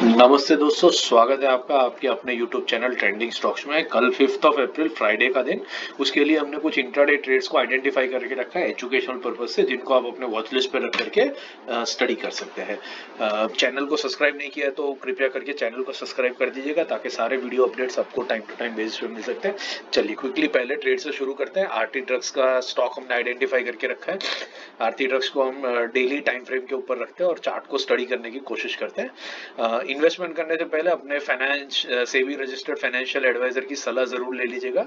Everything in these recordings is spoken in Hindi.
नमस्ते दोस्तों, स्वागत है आपका आपके अपने YouTube चैनल ट्रेंडिंग स्टॉक्स में। कल 5 अप्रैल फ्राइडे का दिन, उसके लिए हमने कुछ इंट्राडे ट्रेड्स को आइडेंटिफाई करके रखा है एजुकेशनल पर्पज से, जिनको आप अपने वॉच लिस्ट पर रख करके स्टडी कर सकते हैं। चैनल को सब्सक्राइब नहीं किया है तो कृपया करके चैनल को सब्सक्राइब कर दीजिएगा, ताकि सारे वीडियो अपडेट्स आपको टाइम टू टाइम बेसिस पे मिल सकते हैं। चलिए क्विकली पहले ट्रेड से शुरू करते हैं। आरती ड्रग्स का स्टॉक हमने आइडेंटिफाई करके रखा है। आरती ड्रग्स को हम डेली टाइम फ्रेम के ऊपर रखते हैं और चार्ट को स्टडी करने की कोशिश करते हैं। इन्वेस्टमेंट करने से पहले अपने finance SEBI registered financial advisor की सलाह जरूर ले लीजिएगा,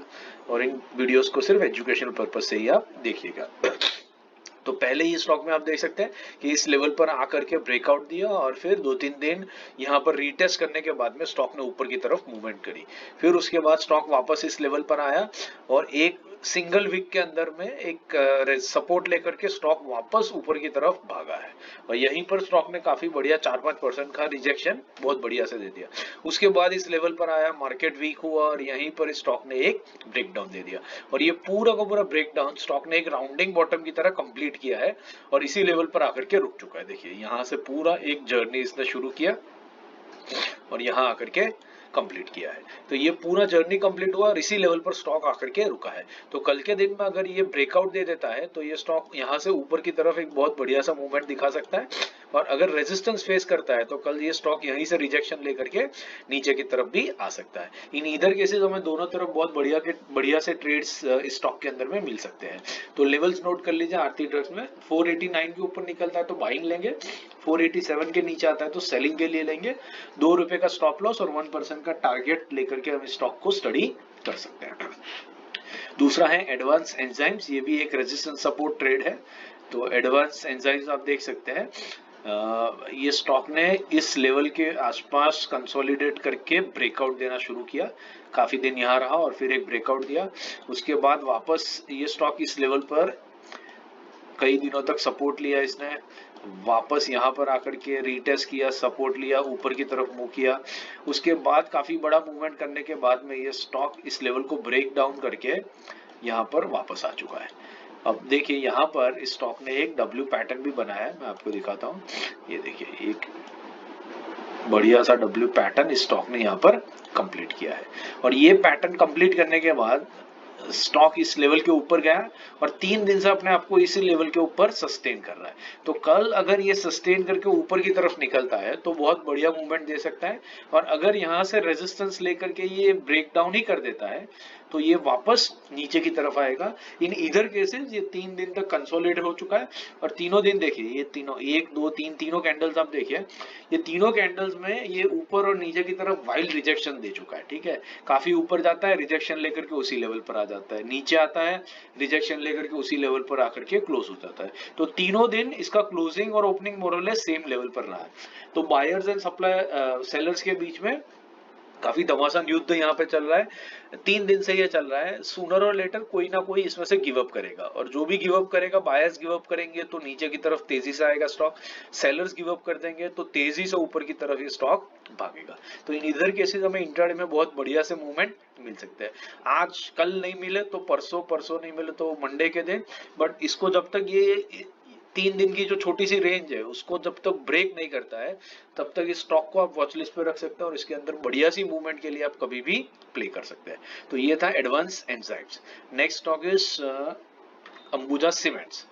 और इन वीडियोस को सिर्फ एजुकेशनल पर्पज से ही आप देखिएगा। तो पहले ही स्टॉक में आप देख सकते हैं कि इस लेवल पर आकर के ब्रेकआउट दिया और फिर 2-3 दिन यहाँ पर रीटेस्ट करने के बाद में स्टॉक ने ऊपर की तरफ मूवमेंट करी। फिर उसके बाद स्टॉक वापस इस लेवल पर आया और एक सिंगल वीक के अंदर में एक सपोर्ट लेकर के स्टॉक वापस ऊपर की तरफ भागा है, और यहीं पर स्टॉक ने काफी बढ़िया 4-5% का रिजेक्शन बहुत बढ़िया से दे दिया। उसके बाद इस लेवल पर आया, मार्केट वीक हुआ और यहीं पर स्टॉक ने एक ब्रेकडाउन दे दिया, और ये पूरा का पूरा ब्रेकडाउन स्टॉक ने एक राउंडिंग बॉटम की तरह कंप्लीट किया है और इसी लेवल पर आकर के रुक चुका है। देखिए यहां से पूरा एक जर्नी इसने शुरू किया और यहां आकर के कंप्लीट किया है। तो ये पूरा जर्नी कंप्लीट हुआ और इसी लेवल पर स्टॉक आकर के रुका है। तो कल के दिन में अगर ये ब्रेकआउट दे देता है तो ये स्टॉक यहां से ऊपर की तरफ एक बहुत बढ़िया सा मूवमेंट दिखा सकता है, और अगर रेजिस्टेंस फेस करता है तो कल ये स्टॉक यहीं से रिजेक्शन लेकर के नीचे की तरफ भी आ सकता है। इन इधर केसेस हमें दोनों तरफ बहुत बढ़िया से ट्रेड्स स्टॉक के अंदर में मिल सकते हैं। तो लेवल्स नोट कर लीजिए। आरती ड्रग्स में 489 के ऊपर निकलता है तो बाइंग लेंगे, 487 के नीचे आता है तो सेलिंग के लिए लेंगे। ₹2 का स्टॉप लॉस और 1% का टारगेट लेकर के हम स्टॉक को स्टडी कर सकते हैं। दूसरा है एडवांस एंजाइम्स, ये भी एक रेजिस्टेंस सपोर्ट ट्रेड है। तो एडवांस एंजाइम्स आप देख सकते हैं, ये स्टॉक ने इस लेवल के आसपास कंसोलिडेट करके ब्रेकआउट देना शुरू किया। काफी दिन यहाँ रहा और फिर एक ब्रेकआउट दिया। उसके बाद वापस ये स्टॉक इस लेवल पर कई दिनों तक सपोर्ट लिया इसने, वापस यहाँ पर आकर के रीटेस्ट किया, सपोर्ट लिया, ऊपर की तरफ मूव किया। उसके बाद काफी बड़ा मूवमेंट करने के बाद में ये स्टॉक इस लेवल को ब्रेक डाउन करके यहाँ पर वापस आ चुका है। अब देखिए यहाँ पर इस स्टॉक ने एक डब्ल्यू पैटर्न भी बनाया है, मैं आपको दिखाता हूँ। ये देखिए एक बढ़िया सा डब्ल्यू पैटर्न इस स्टॉक ने यहाँ पर कंप्लीट किया है, और ये पैटर्न कंप्लीट करने के बाद स्टॉक इस लेवल के ऊपर गया और 3 दिन से अपने आप को इसी लेवल के ऊपर सस्टेन कर रहा है। तो कल अगर ये सस्टेन करके ऊपर की तरफ निकलता है तो बहुत बढ़िया मूवमेंट दे सकता है, और अगर यहाँ से रेजिस्टेंस लेकर के ये ब्रेक डाउन ही कर देता है तो ये वापस नीचे की तरफ आएगा। इन इधर केसेस ये 3 दिन तक कंसोलिडेट हो चुका है, और तीनों दिन देखिए, ये तीनों 1 2 3 तीनों कैंडल्स आप देखिए, ये तीनों कैंडल्स में ये ऊपर और नीचे की तरफ वाइल्ड रिजेक्शन दे चुका है। ठीक है, काफी ऊपर जाता है, रिजेक्शन लेकर के उसी लेवल पर आ जाता है, नीचे आता है, रिजेक्शन लेकर के उसी लेवल पर आकर के क्लोज हो जाता है। तो तीनों दिन इसका क्लोजिंग और ओपनिंग मोरलेस सेम लेवल पर रहा है। तो बायर्स एंड सप्लाई सेलर्स के बीच में काफी घमासान युद्ध यहाँ पे चल रहा है। 3 दिन से ये चल रहा है। सूनर और लेटर कोई ना कोई इसमें से गिव अप करेगा, और जो भी गिव अप करेगा, बायर्स गिव अप करेंगे तो नीचे की तरफ तेजी से आएगा स्टॉक, सेलर्स गिव अप कर देंगे तो तेजी से ऊपर की तरफ ये स्टॉक भागेगा। तो इन इधर केसेस हमें इंट्राडे में बहुत बढ़िया से मूवमेंट मिल सकते हैं। आज कल नहीं मिले तो परसों, परसों नहीं मिले तो मंडे के दिन, बट इसको जब तक ये 3 दिन की जो छोटी सी रेंज है उसको जब तक ब्रेक नहीं करता है तब तक इस स्टॉक को आप वॉच लिस्ट पे रख सकते हैं, और इसके अंदर बढ़िया सी मूवमेंट के लिए आप कभी भी प्ले कर सकते हैं। तो ये था advance enzymes. Next stock is Ambuja cements.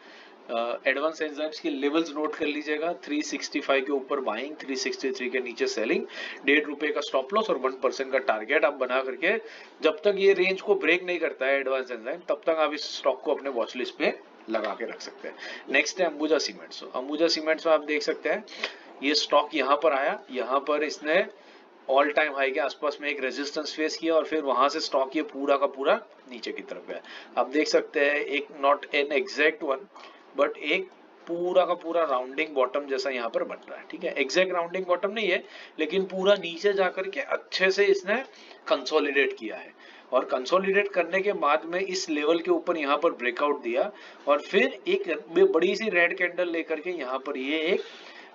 Advance enzymes के लेवल्स नोट कर लीजिएगा। 365 के ऊपर बाइंग, 363 के नीचे सेलिंग, ₹1.5 का स्टॉप लॉस और 1% का टारगेट आप बना करके जब तक ये रेंज को ब्रेक नहीं करता है एडवांस एंजाइम, तब तक आप इस स्टॉक को अपने वॉच लिस्ट पे लगा के रख सकते हैं। नेक्स्ट है अंबुजा सीमेंट्स। अंबुजा सीमेंट्स में आप देख सकते हैं ये स्टॉक यहाँ पर आया, यहाँ पर इसने ऑल टाइम हाई के आसपास में एक रेजिस्टेंस फेस किया और फिर वहां से स्टॉक ये पूरा का पूरा नीचे की तरफ गया। आप देख सकते हैं एक not an exact one, but एक पूरा का पूरा राउंडिंग बॉटम जैसा यहाँ पर बन रहा है। ठीक है, एग्जैक्ट राउंडिंग बॉटम नहीं है, लेकिन पूरा नीचे जाकर के अच्छे से इसने कंसोलिडेट किया है, और कंसोलिडेट करने के बाद में इस लेवल के ऊपर यहाँ पर ब्रेकआउट दिया और फिर एक बड़ी सी रेड कैंडल लेकर के यहाँ पर ये एक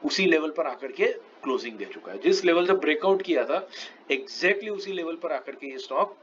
उसी लेवल पर आकर के क्लोजिंग दे चुका है। जिस लेवल से ब्रेकआउट किया था एग्जैक्टली उसी लेवल पर आकर के ये स्टॉक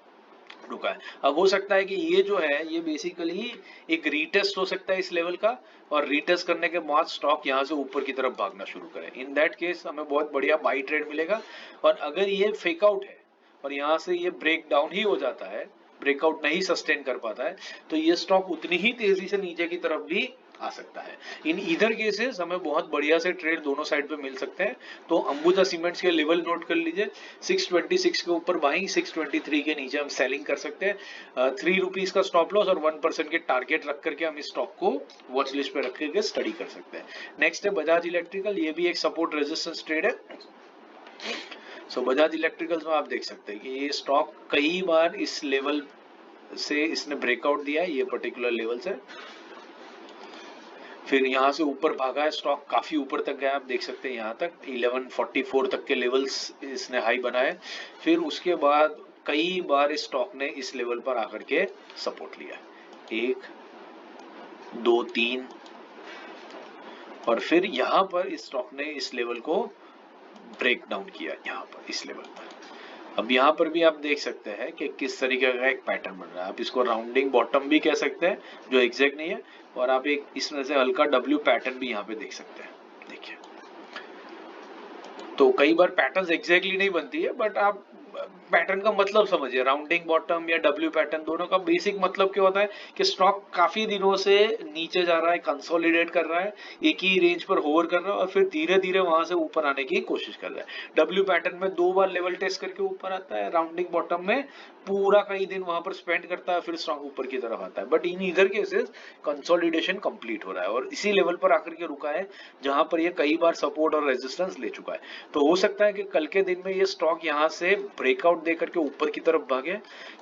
रुका है। अब हो सकता है कि ये जो है ये बेसिकली एक रीटेस्ट हो सकता है इस लेवल का, और रीटेस्ट करने के बाद स्टॉक यहाँ से ऊपर की तरफ भागना शुरू करे। इन दैट केस हमें बहुत बढ़िया बाई ट्रेड मिलेगा। और अगर ये फेक आउट है और यहाँ से ये ब्रेक डाउन ही हो जाता है, ब्रेकआउट नहीं सस्टेन कर पाता है, तो ये स्टॉक उतनी ही तेजी से नीचे की तरफ भी आ सकता है। इन इधर केसेस हमें बहुत बढ़िया से ट्रेड दोनों साइड पे मिल सकते हैं। तो अंबुजा सीमेंट्स के लेवल नोट कर लीजिए, 626 के ऊपर बाइंग, 623 के नीचे हम सेलिंग कर सकते हैं। 3 रुपीज का स्टॉप लॉस और 1% के टारगेट रख करके हम इस स्टॉक को वॉच लिस्ट पे रख करके स्टडी कर सकते हैं। नेक्स्ट है बजाज इलेक्ट्रिकल, ये भी एक सपोर्ट रेजिस्टेंस ट्रेड है। सो बजाज इलेक्ट्रिकल्स में आप देख सकते हैं कि ये स्टॉक कई बार इस लेवल से इसने ब्रेकआउट दिया है, ये पर्टिकुलर लेवल से, फिर यहाँ से ऊपर भागा है स्टॉक, काफी ऊपर तक गया, आप देख सकते हैं यहाँ तक 1144 तक के लेवल्स इसने हाई बनाए। फिर उसके बाद कई बार इस स्टॉक ने इस लेवल पर आकर के सपोर्ट लिया, 1 2 3, और फिर यहाँ पर इस स्टॉक ने इस लेवल को ब्रेक डाउन किया यहाँ पर इस लेवल पर। अब यहाँ पर भी आप देख सकते हैं कि किस तरीके का एक पैटर्न बन रहा है। आप इसको राउंडिंग बॉटम भी कह सकते हैं जो एग्जैक्ट नहीं है, और आप एक इसमें से हल्का डब्ल्यू पैटर्न भी यहाँ पे देख सकते हैं। देखिए, तो कई बार पैटर्न्स एग्जैक्टली नहीं बनती है, बट आप पैटर्न का मतलब समझिए। राउंडिंग बॉटम या डब्ल्यू पैटर्न, दोनों का बेसिक मतलब क्या होता है कि स्टॉक काफी दिनों से नीचे जा रहा है, कंसोलिडेट कर रहा है, एक ही रेंज पर होवर कर रहा है और फिर धीरे धीरे वहां से ऊपर आने की कोशिश कर रहा है। डब्ल्यू पैटर्न में 2 बार लेवल टेस्ट करके ऊपर आता है, राउंडिंग बॉटम में पूरा कई दिन वहां पर स्पेंड करता है, फिर स्टॉक ऊपर की तरफ आता है। बट इन इधर केसेस कंसोलिडेशन कंप्लीट हो रहा है और इसी लेवल पर आकर के रुका है जहां पर ये कई बार सपोर्ट और रेजिस्टेंस ले चुका है। तो हो सकता है कि कल के दिन में ये स्टॉक यहाँ से ब्रेकआउट देकर के ऊपर की तरफ भागे,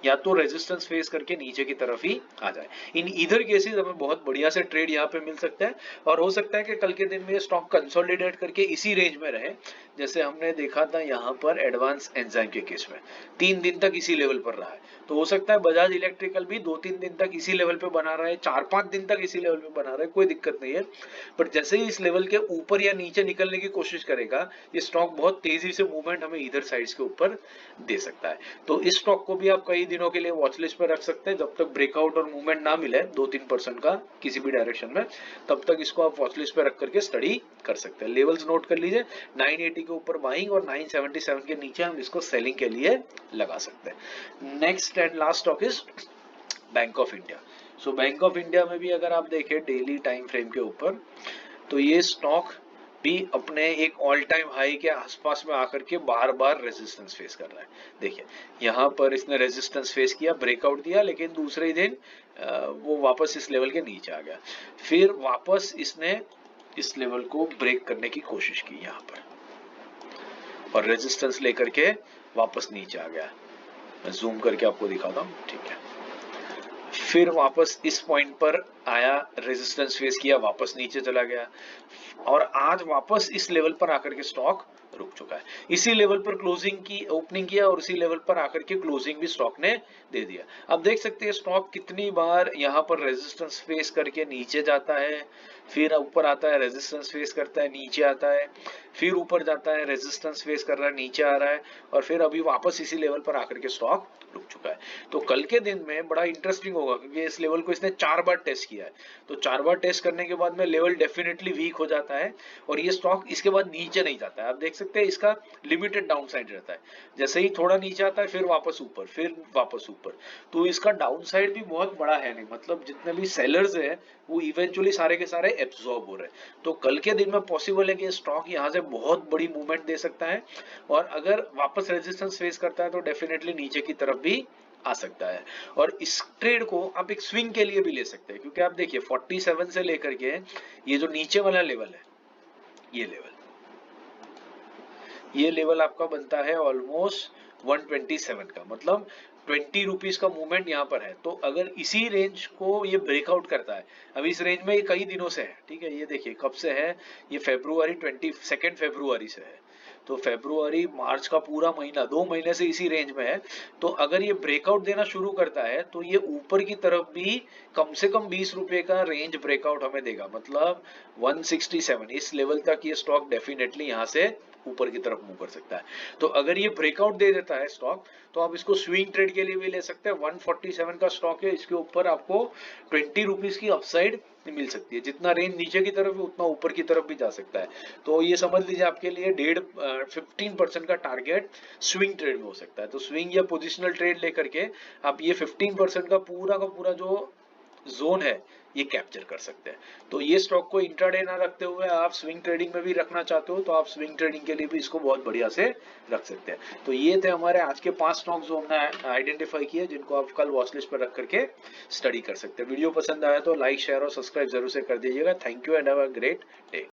या तो रेजिस्टेंस फेस करके नीचे की तरफ ही आ जाए। इन इधर केसेस हमें बहुत बढ़िया से ट्रेड यहाँ पे मिल सकता है, और हो सकता है कि कल के दिन में ये स्टॉक कंसोलिडेट करके इसी रेंज में रहे, जैसे हमने देखा था यहाँ पर एडवांस एंजाइम के केस में 3 दिन तक इसी लेवल पर रहा है। तो हो सकता है बजाज इलेक्ट्रिकल भी 2-3 दिन तक इसी लेवल पे बना रहा है, 4-5 दिन तक इसी लेवल पे बना रहा है, कोई दिक्कत नहीं है। बट जैसे ही इस लेवल के ऊपर या नीचे निकलने की कोशिश करेगा, ये स्टॉक बहुत तेजी से मूवमेंट हमें इधर साइड्स के ऊपर दे सकता है। तो इस स्टॉक को भी आप कई दिनों के लिए वॉच लिस्ट पर रख सकते हैं, जब तक ब्रेकआउट और मूवमेंट ना मिले 2-3% का किसी भी डायरेक्शन में, तब तक इसको आप वॉच लिस्ट पर रख करके स्टडी कर सकते हैं। लेवल्स नोट कर लीजिए, 980 के ऊपर बाइंग और 977 के नीचे हम इसको सेलिंग के लिए लगा सकते हैं। Next and last stock is bank of India. So bank of India में भी अगर आप देखें डेली टाइम फ्रेम के ऊपर, तो ये स्टॉक भी अपने एक ऑल टाइम हाई के आसपास में आकर के बार बार रेजिस्टेंस फेस कर रहा है। देखिए, यहाँ पर इसने रेजिस्टेंस फेस किया, ब्रेकआउट दिया, लेकिन दूसरे ही दिन वो वापस इस लेवल के नीचे आ गया। फिर वापस इसने इस लेवल को ब्रेक करने की कोशिश की यहाँ पर, और रेजिस्टेंस लेकर के वापस नीचे आ गया। मैं जूम करके आपको दिखाता हूँ, ठीक है। फिर वापस इस पॉइंट पर आया, रेजिस्टेंस फेस किया, वापस नीचे चला गया, और आज वापस इस लेवल पर आकर के स्टॉक रुक चुका है। इसी लेवल पर क्लोजिंग की, ओपनिंग किया, और इसी लेवल पर आकर के क्लोजिंग भी स्टॉक ने दे दिया। अब देख सकते हैं स्टॉक कितनी बार यहाँ पर रेजिस्टेंस फेस करके नीचे जाता है, फिर ऊपर आता है, रेजिस्टेंस फेस करता है, नीचे आता है, फिर ऊपर जाता है, रेजिस्टेंस फेस कर रहा है, नीचे आ रहा है, और फिर अभी वापस इसी लेवल पर आकर के स्टॉक रुक चुका है। तो कल के दिन में बड़ा इंटरेस्टिंग होगा, क्योंकि इस लेवल को इसने 4 बार टेस्ट किया है। तो 4 बार टेस्ट करने के बाद में लेवल डेफिनेटली वीक हो जाता है, और ये स्टॉक इसके बाद नीचे नहीं जाता है। आप देख सकते हैं इसका लिमिटेड डाउन साइड रहता है, जैसे ही थोड़ा नीचे आता है फिर वापस ऊपर, फिर वापस ऊपर। तो इसका डाउन साइड भी बहुत बड़ा है नहीं, मतलब जितने भी सेलर्स है वो इवेंचुअली सारे के सारे एब्सॉर्ब हो रहे हैं। तो कल के दिन में पॉसिबल है कि स्टॉक यहाँ से बहुत बड़ी मूवमेंट दे सकता है, और अगर वापस रेजिस्टेंस फेस करता है तो डेफिनेटली नीचे की तरफ भी आ सकता है। और इस ट्रेड को आप एक स्विंग के लिए भी ले सकते हैं, क्योंकि आप देखिए 47 से लेकर के ये जो नीचे वाला लेवल है, ये लेवल आपका बनता है ऑलमोस्ट 127 का, मतलब 20 रुपीज का मूवमेंट यहाँ पर है। तो अगर इसी रेंज को ये ब्रेकआउट करता है, अभी इस रेंज में ये कई दिनों से है, ठीक है, ये देखिए कब से है, ये फरवरी 22 फरवरी से है। तो फरवरी मार्च का पूरा महीना 2 महीने से इसी रेंज में है। तो अगर ये ब्रेकआउट देना शुरू करता है तो ये ऊपर की तरफ भी कम से कम 20 रुपए का रेंज ब्रेकआउट हमें देगा, मतलब 167 इस लेवल तक ये स्टॉक डेफिनेटली यहाँ से ऊपर की तरफ मूव कर सकता है। तो अगर ये ब्रेकआउट दे देता है स्टॉक तो आप इसको स्विंग ट्रेड के लिए भी ले सकते हैं। 147 का स्टॉक है, इसके ऊपर आपको 20 रुपीज की अपसाइड मिल सकती है। जितना रेंज नीचे की तरफ है उतना ऊपर की तरफ भी जा सकता है। तो ये समझ लीजिए आपके लिए 15% का टारगेट स्विंग ट्रेड में हो सकता है। तो स्विंग या पोजिशनल ट्रेड लेकर के आप ये 15% का पूरा जो जोन है ये कैप्चर कर सकते हैं। तो ये स्टॉक को इंट्राडे ना रखते हुए आप स्विंग ट्रेडिंग में भी रखना चाहते हो तो आप स्विंग ट्रेडिंग के लिए भी इसको बहुत बढ़िया से रख सकते हैं। तो ये थे हमारे आज के 5 स्टॉक्स जो हमने आइडेंटिफाई किए जिनको आप कल वॉच लिस्ट पर रख करके स्टडी कर सकते हैं। वीडियो पसंद आया तो लाइक शेयर और सब्सक्राइब जरूर से कर दीजिएगा। Thank you and have a great day.